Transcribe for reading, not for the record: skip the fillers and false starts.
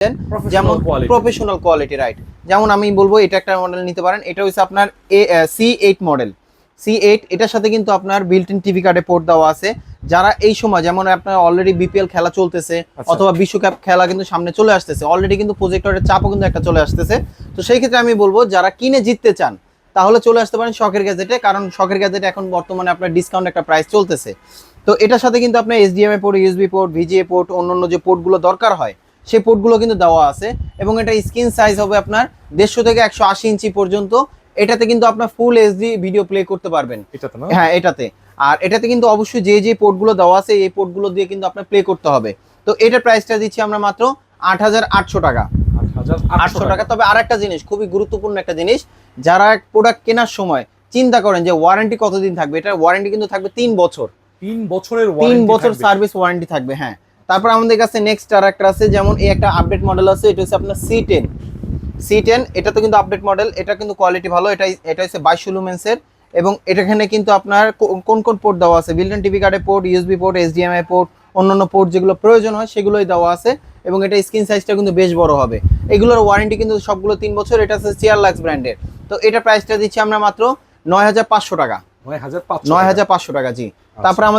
যেমন professional quality, right. যেমন আমি বলবো এটা একটা মডেল নিতে পারেন, এটা হচ্ছে আপনার C8 মডেল। C8 এটার সাথে কিন্তু আপনার বিল্ট ইন টিভি কার্ডে পোর্ট দেওয়া আছে। যারা এই সময় যেমন আপনার অলরেডি বিপিএল খেলা চলতেছে অথবা বিশ্বকাপ খেলা কিন্তু সামনে চলে আসতেছে, অলরেডি কিন্তু প্রজেক্টরের চাপও কিন্তু একটা চলে আসতেছে, তো সেই ক্ষেত্রে আমি বলবো যারা কিনে জিততে চান তাহলে চলে আসতে পারেন শখের গ্যাজেটে, কারণ শখের গ্যাজেটে এখন বর্তমানে আপনার ডিসকাউন্ট একটা প্রাইস চলতেছে। তো এটার সাথে কিন্তু আপনার HDMI port, USB port, VGA port, অন্যান্য যে পোর্টগুলো দরকার হয় সেই পোর্টগুলো কিন্তু দেওয়া আছে। এবং এটা স্ক্রিন সাইজ হবে আপনার 150 থেকে 180 ইঞ্চি পর্যন্ত। এটাতে কিন্তু আপনার ফুল HD ভিডিও প্লে করতে পারবেন। হ্যাঁ এটাতে। আর এটাতে কিন্তু অবশ্যই যে পোর্টগুলো দেওয়া আছে এই পোর্টগুলো দিয়ে কিন্তু আপনার প্লে করতে হবে। তো এটার প্রাইসটা দিচ্ছি আমরা মাত্র 8800 টাকা। 800 টাকা। তবে আরেকটা জিনিস, খুবই গুরুত্বপূর্ণ একটা জিনিস, যারা প্রোডাক্ট কেনার সময় চিন্তা করেন যে ওয়ারেন্টি কতদিন থাকবে, এটার ওয়ারেন্টি কিন্তু থাকবে 3 বছর। 3 বছর সার্ভিস ওয়ারেন্টি থাকবে, হ্যাঁ। তারপর আমাদের কাছে নেক্সট আর একটা আছে, যেমন এই একটা আপডেট মডেল আছে, এটা হচ্ছে আপনার C10। এটা তো কিন্তু আপডেট মডেল, এটা কিন্তু কোয়ালিটি ভালো। এটা হচ্ছে 22 লুমেন্সের, এবং এখানে কিন্তু আপনার কোন কোন পোর্ট দেওয়া আছে, বিল্ট ইন টিভি কার্ডে port, USB port, HDMI port, অন্যান্য পোর্ট যেগুলো প্রয়োজন হয় সেগুলোই দেওয়া আছে। এবং এটা স্ক্রিন সাইজটা কিন্তু বেশ বড় হবে। এগুলোর ওয়ারেন্টি কিন্তু সবগুলো 3 বছর। এটা হচ্ছে চেয়ারলাক্স ব্র্যান্ডের। তো এটা প্রাইসটা দিচ্ছি আমরা মাত্র 9500 টাকা। 9500 টাকা, জি। তারপর আমাদের